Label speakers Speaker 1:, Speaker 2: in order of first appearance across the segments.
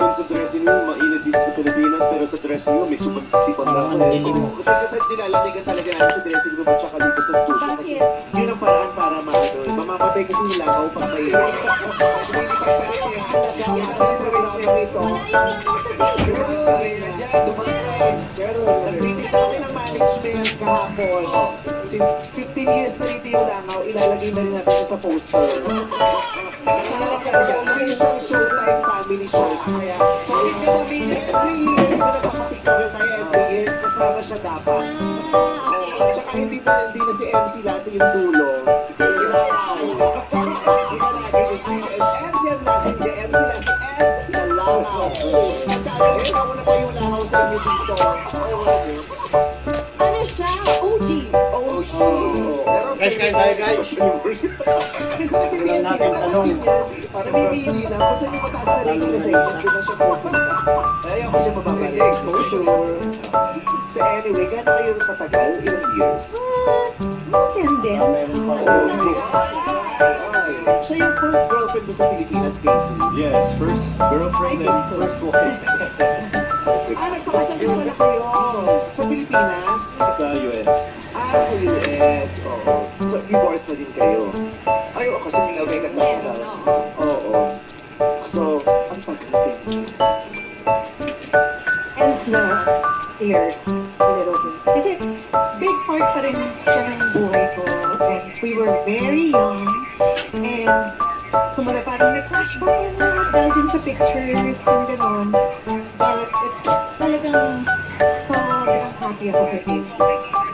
Speaker 1: dun sa dressing room, mainit dito sa Pilipinas, pero sa dressing room, may sipag na ako.
Speaker 2: Kasi sa nilalamigan talaga namin sa dressing room at saka dito sa studio. Kasi yun ang paraan para mamamatay kasi nila ako pa kayo. Pero nag-meeting kami ng management kahapon. Since 15 years na rito yung langaw, ilalagay na rin natin siya sa poster. Official Showtime family show. Kaya, so if you're family, every year, hindi na pakapicture tayo every year, kasama siya dapat. At saka hindi na si MC Lassie yung dulo. Si Langaw. Iba lagi yung MC Lassie, hindi MC Lassie and the Langaw. At ako na pa yung Langaw sa inyo dito.
Speaker 3: Ano siya? OG.
Speaker 2: OG.
Speaker 4: Guys, guys.
Speaker 2: Kasi natin tanong. Nabibili lang. Kasi yung mataas na rin yung sa hindi na siya pupunta. Kaya ako siya mababa sa exposure. So anyway, gano'n kayo katagal? Ilang years?
Speaker 3: Yan din.
Speaker 2: Siya yung first girlfriend mo sa Pilipinas, Casey.
Speaker 1: Yes, first girlfriend and first wife
Speaker 2: Nagpakasal ko na kayo. Sa Pilipinas?
Speaker 1: sa US.
Speaker 2: Sa US. Oo. So, divorce na din kayo. Ay, kasi may away ka sa akin. Oo. So, ang pagdating.
Speaker 3: And slow. Years. A little bit. Kasi big part pa rin siya ng buhay ko. And we were very young. And kumbaga parang nag-flash back yung mga dahil din sa pictures yung gano'n. But it's talagang sobrang happy ako for this.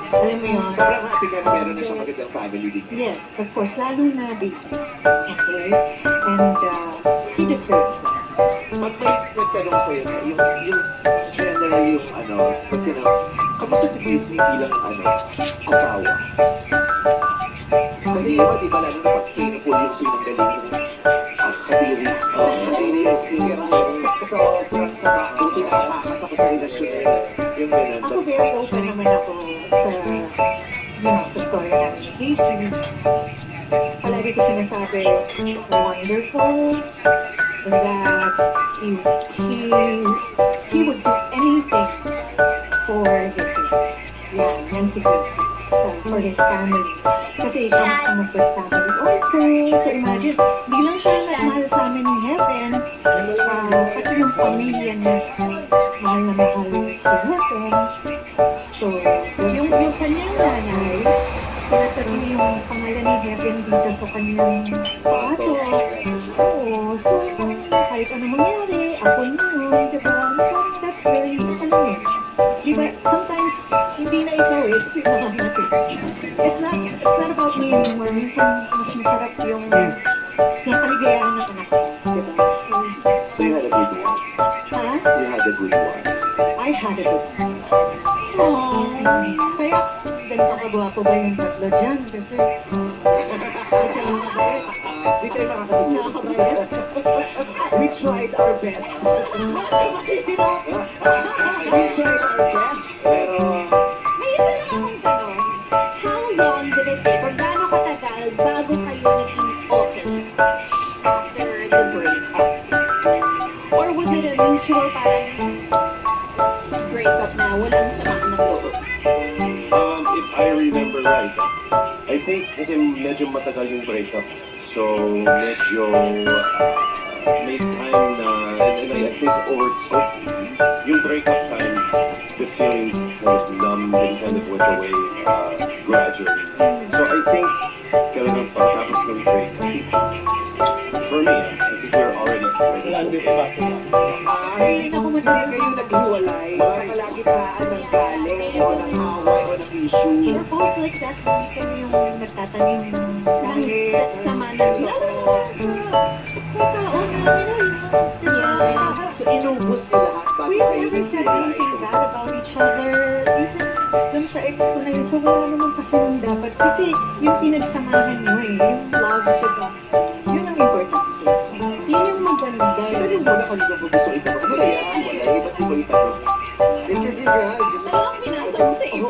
Speaker 3: Alam mo yun?
Speaker 2: Sobrang happy ka na meron na siyang magandang family din.
Speaker 3: Yes, of course. Lalo na baby. Okay? And he deserves that.
Speaker 2: Pag may nagtanong sa'yo na, yung general yung pag tinanong, kamusta si Casey bilang asawa? Kasi iba, di ba, lalo na pag painful yung pinanggaling yung kadiri. Kadiri is so, parang sa buti na akakas ako sa relasyon yung ganun.
Speaker 3: Ako very open naman ako sa, sa story namin ni Casey. Palagi ko sinasabi, wonderful, that he would do anything for his yan si Casey. For his family. Kasi he comes from a good family also. So imagine, di lang siya nagmahal sa amin ni Heaven, pati yung pamilya niya, mahal na mahal si Heaven. So, yung kanyang nanay, pinatabi yung pangalan ni Heaven dito sa kanyang pato. Oo, so, kahit ano mangyari, ako yun, diba? That's very, diba, sometimes, hindi na ikaw, it's yung mga natin. It's not about me anymore. Minsan, mas masarap yung kaligayahan ng anak ko. Diba?
Speaker 2: So you had a good one.
Speaker 3: Ha?
Speaker 2: You had a good one.
Speaker 3: I had a good one. Kaya, ganito kagwapo ba yung tatlo dyan? Kasi,
Speaker 2: Di tayo makakasunod. We tried our best. We tried our best, pero
Speaker 3: may isa lang akong tanong. How long did it take or gaano katagal bago kayo naging okay after the breakup? Or was it a mutual parang breakup na walang samaan ng loob?
Speaker 1: If I remember right, I think kasi medyo matagal yung breakup. So, medyo may time na, and I think yung breakup time, the feelings kind of numbed and kind of went away gradually. So I think talagang pagkatapos ng breakup, for me, I think we're already
Speaker 4: Hindi pa.
Speaker 2: hindi kayo naghiwalay. Palagi taan ng galit o ng away o ng issue.
Speaker 3: We're both like that. Kami yung nagtatanim ng sama ng loob. Sa taon namin.
Speaker 2: So inubos niyo lahat bago
Speaker 3: We
Speaker 2: kayo
Speaker 3: never said
Speaker 2: naghiwalay.
Speaker 3: anything bad about each other. Even dun sa ex ko na yun. So wala naman kasi yung dapat. Kasi yung pinagsamahan nyo yung love, diba? Yun ang important. Yun yung maganda.
Speaker 2: Tanong mo na kanina mo gusto itanong mo na yan. Wala, ba't di mo itanong? Kasi nga,
Speaker 3: Talagang pinasa mo sa iba.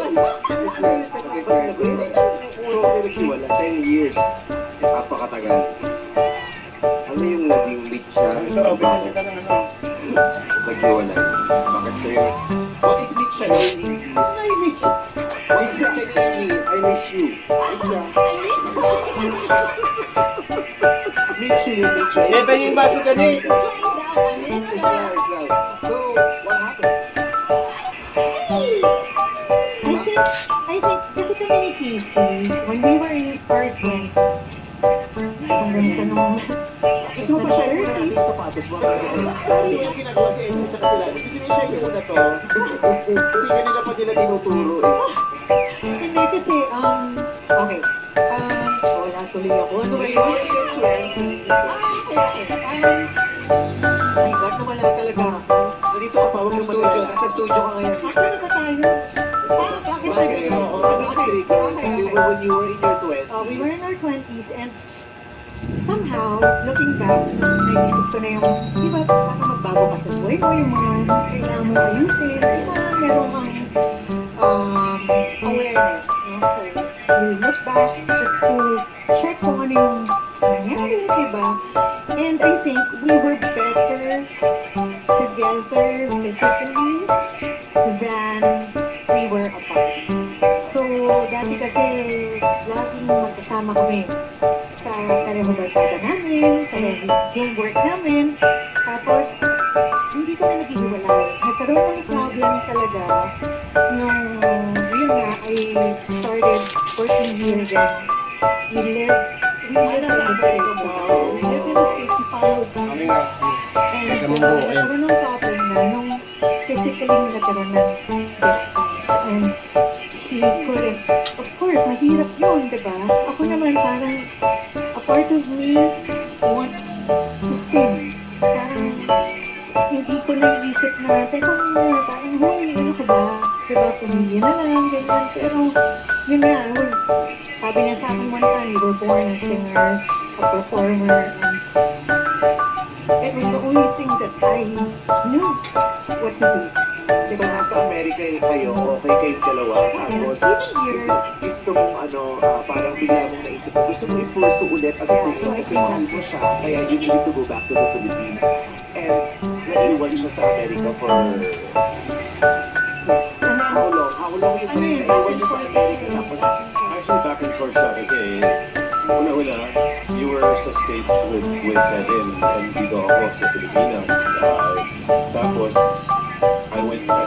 Speaker 2: naghiwalay. 10 years. Napakatagal. Ano yung naging week siya?
Speaker 4: Ito, bakit ka na ano?
Speaker 2: Naghiwalay. Bakit kayo? What is meet siya in English?
Speaker 3: I miss you.
Speaker 2: What is it in English? I miss you. Meet you, meet you.
Speaker 4: Eh, pahingin ba ito gani?
Speaker 2: So, what happened?
Speaker 3: I think, kasi kami ni Casey, when we were in our 20s, hanggang sa nung,
Speaker 2: Gusto mo pa siya yung natin sa sapatos mo? Kasi yung ginagawa si MC tsaka sila. Gusto mo siya yung una to? Kasi kanina pa nila tinuturo eh.
Speaker 3: hindi kasi, okay, wala tuloy ako. Ano ba yun? My God, nawala talaga ako.
Speaker 2: Nandito ka pa, huwag kang studio. Nasa studio ka ngayon.
Speaker 3: Asan na ba tayo? Bakit
Speaker 2: Bakit?
Speaker 3: tayo?
Speaker 2: Oo, ano ang triggers?
Speaker 3: Okay.
Speaker 2: When you were in your 20s.
Speaker 3: We were in our 20s and somehow, looking back, naisip ko na yung, di ba, baka magbago ka sa buhay mo, yung mga kailangan mo ayusin, yung mga meron kang awareness, no? So, you look back just to check kung ano yung nangyari, di ba? And I think we were better together physically than we were apart. So, dati kasi laging magkasama kami sa pareho barkada namin, pareho yung work namin. Tapos, hindi kami naghihiwalay. Nagkaroon ng problem talaga nung, yun nga, I started working here then. We lived in the States. We lived in the States, we followed them.
Speaker 4: Kami nga.
Speaker 3: And nagkaroon ng problem na nung physically nagkaroon ng distance. And he couldn't, of course, mahirap yun, diba? Ako naman parang, a part of me wants to sing. Parang, hindi ko naiisip na, teka muna, parang, huy, ano ka ba? Diba, pamilya na lang, ganyan. Pero, yun nga, sabi niya sa akin one time, you were born a singer, a performer, and it was the only thing that I knew what to do.
Speaker 2: Diba, nasa Amerika kayo, okay kayong dalawa. Tapos,
Speaker 3: Even here,
Speaker 2: gusto mong parang bigla mong naisip mo, gusto mong i-pursue ulit ang singing kasi mahal mo siya. Kaya you need to go back to the Philippines. And naiwan siya sa Amerika for how long? How long yung naiwan niya sa Amerika? Tapos,
Speaker 1: Actually, back and forth siya kasi una-una, you were sa States with Kevin and dito ako sa Pilipinas. Tapos, I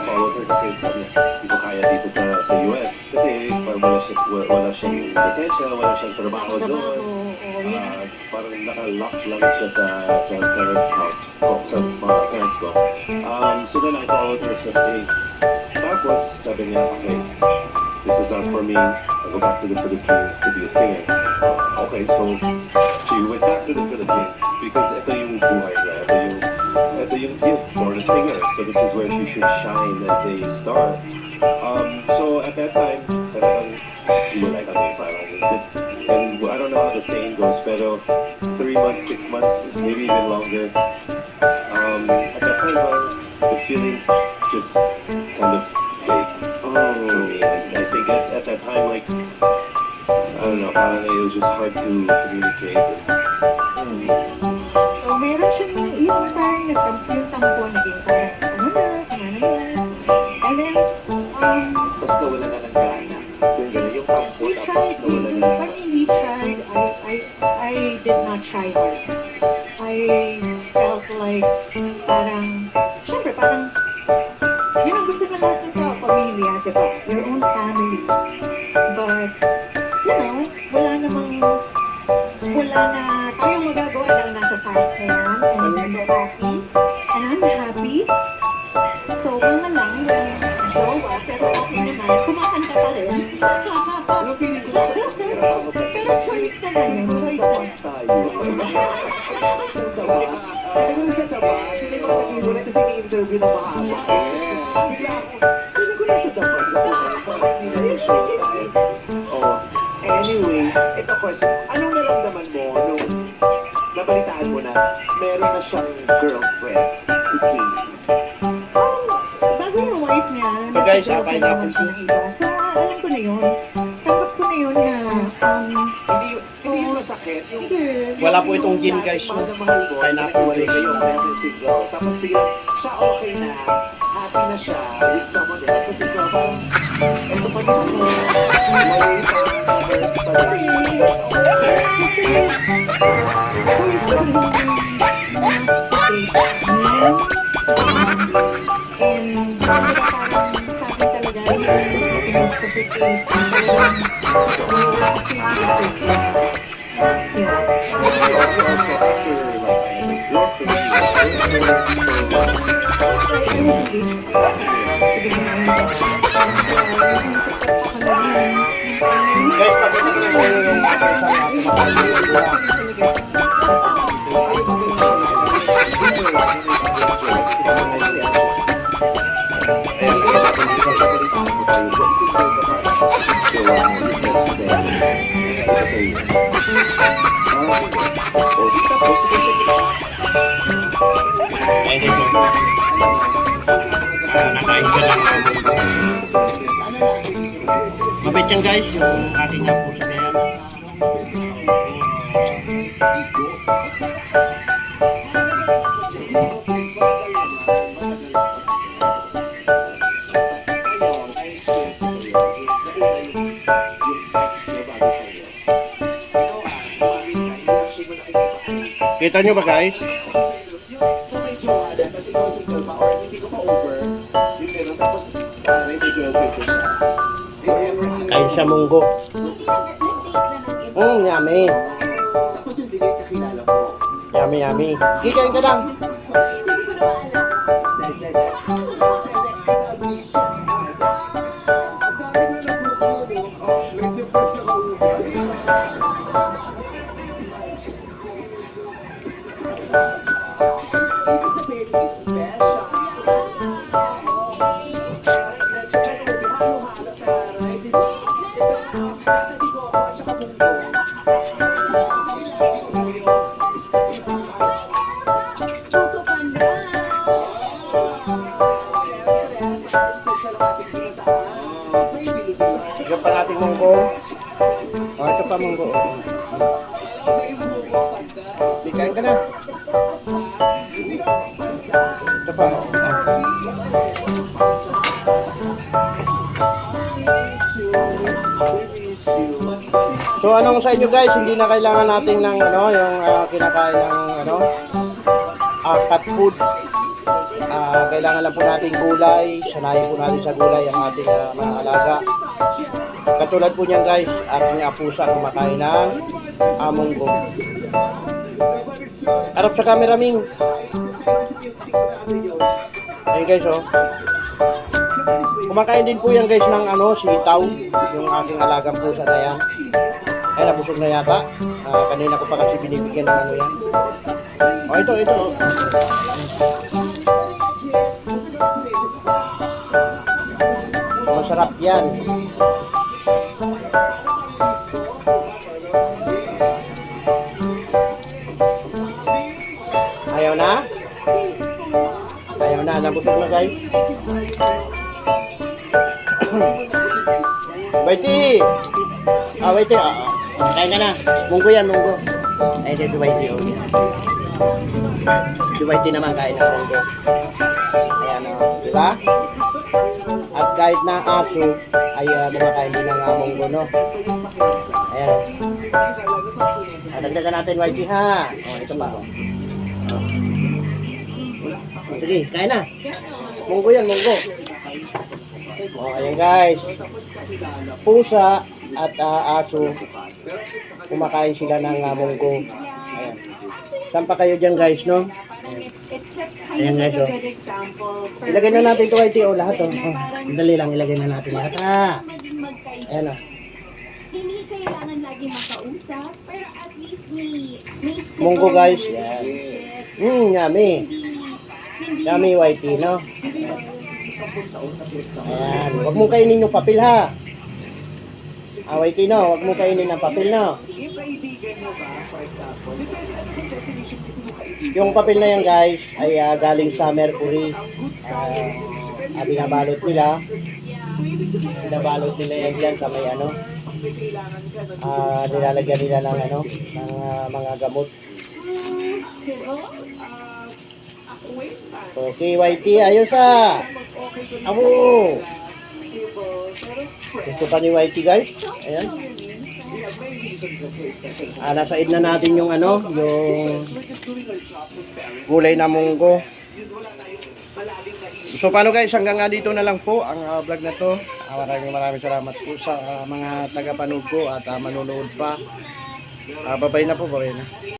Speaker 1: followed her kasi sabi niya, hindi ko kaya dito sa US. Kasi parang wala siyang lisensya, wala siyang trabaho doon. Parang naka-lock lang siya sa parents' house, sa mga parents ko. So then I followed her sa States. Tapos, sabi niya, okay, this is not for me. I go back to the Philippines to be a singer. Okay, so she went back to the Philippines because ito yung buhay niya. Ito yung gift for a singer. So this is where she should shine as a star. So at that time, talagang wala kami parang. And I don't know how the saying goes, pero 3 months, 6 months, maybe even longer. At that time, the feelings just kind of fade for me. And I think at that time, like, I don't know, parang it was just hard to communicate.
Speaker 3: so meron siyang yung parang yung tampo naging parang ano na, sama na yan. And then,
Speaker 2: tapos nawala na ng gana. Yung gano'n, yung kampo,
Speaker 3: we
Speaker 2: tapos
Speaker 3: tried,
Speaker 2: nawala na.
Speaker 3: when we tried, I did not try hard. I felt like parang, syempre parang, yun ang gusto na lahat ng tao, pamilya, diba? Your own family. But, you know, wala na tayong magagawa dahil nasa past na yan, and I'm happy, and I'm happy. So, mga lang, jowa, pero okay naman, kumakanta pa rin.
Speaker 2: Anong feeling ko sa pagkakarapan mo ba?
Speaker 3: Pero choice naman yun, choice
Speaker 2: Tapos
Speaker 3: na.
Speaker 2: tayo. Kasi sa dabas, hindi ko nag-iwalay kasi may interview na mahaba. Bigla ako, feeling ko nasa dabas ako. Hindi na yung showtime. Oh, anyway, ito question, anong naramdaman mo nung nabalitaan mo na meron na siyang girlfriend, si Casey?
Speaker 3: Bago yung wife niya,
Speaker 4: guys,
Speaker 3: nagpapalagay naman siya ng iba. So, alam ko na yun. Tanggap ko na yun na,
Speaker 2: Hindi yung masakit, yung
Speaker 3: hindi.
Speaker 4: Wala po itong gin, guys.
Speaker 2: mahal na mahal mo,
Speaker 4: Pineapple
Speaker 2: nag-iwalay
Speaker 4: juice.
Speaker 2: kayo, parang single. Tapos biglang siya okay na, happy na siya with someone else. Kasi ikaw parang, eto pa din ako, may others pa rin.
Speaker 3: And parang sa akin talaga, yung specific case,
Speaker 4: Guys, tapos na yung nakain ka lang. Mabait yan guys, yung aking pusa na yan. Kita nyo ba guys? Kain siya munggo. Yummy. Yummy, yummy. Kikain ka lang. Ito pa nating munggo. Oh, ito pa munggo. Bikain ka na. Ito pa. So anong sa inyo guys, hindi na kailangan natin ng ano, yung kinakain ng cat food. Kailangan lang po natin gulay, sanayin po natin sa gulay ang ating mga alaga. Katulad po niyan guys, aking pusa kumakain ng munggo. Harap sa camera Ming. Ayun guys oh. Kumakain din po yan guys ng sitaw, yung aking alagang pusa na yan. Ay nabusog na yata. Kanina ko pa kasi binibigyan ng yan. Oh ito. Masarap yan. Ayaw na? Ayaw na, nabusog na guys. Waiti! Waiti, kain ka na. Munggo yan, munggo. Ay, ito Waiti. Si Waiti naman kain ng munggo. Ayan o, diba? At kahit na aso, ay kumakain din ng munggo, no? Ayan. Dagdagan natin Waiti ha. O, ito pa. Sige, kain na. Munggo yan, munggo. O, ayan guys. Pusa at aso, kumakain sila ng munggo. Ayan. Saan pa kayo dyan guys, no? Ayan guys, oh. Ilagay na natin ito Waiti, oh, lahat, oh. Dali lang, ilagay na natin lahat, ha? Ayan, oh.
Speaker 5: Hindi kailangan lagi makausap, pero at least may
Speaker 3: Munggo guys, yan. Yummy. Yummy Waiti, no? Ayan, huwag mong kainin yung papel, ha? Waiti, no? Huwag mong kainin ang papel, no?
Speaker 2: Yung kaibigan mo ba, for example, depende ano yung definition kasi mo kaibigan.
Speaker 3: Yung papel na yan guys, ay galing sa Mercury. Binabalot nila. Binabalot nila yan dyan sa may nilalagyan nila ng ng mga gamot.
Speaker 5: Civil?
Speaker 2: Acquaintance.
Speaker 4: Okay, YT, ayos ah. Amo. Gusto pa ni YT guys? Ayan. Nasa na natin yung ano, yung gulay na munggo. So paano guys, hanggang nga dito na lang po ang vlog na to. Maraming salamat po sa mga tagapanood ko at manonood pa. Babay na po, babay na.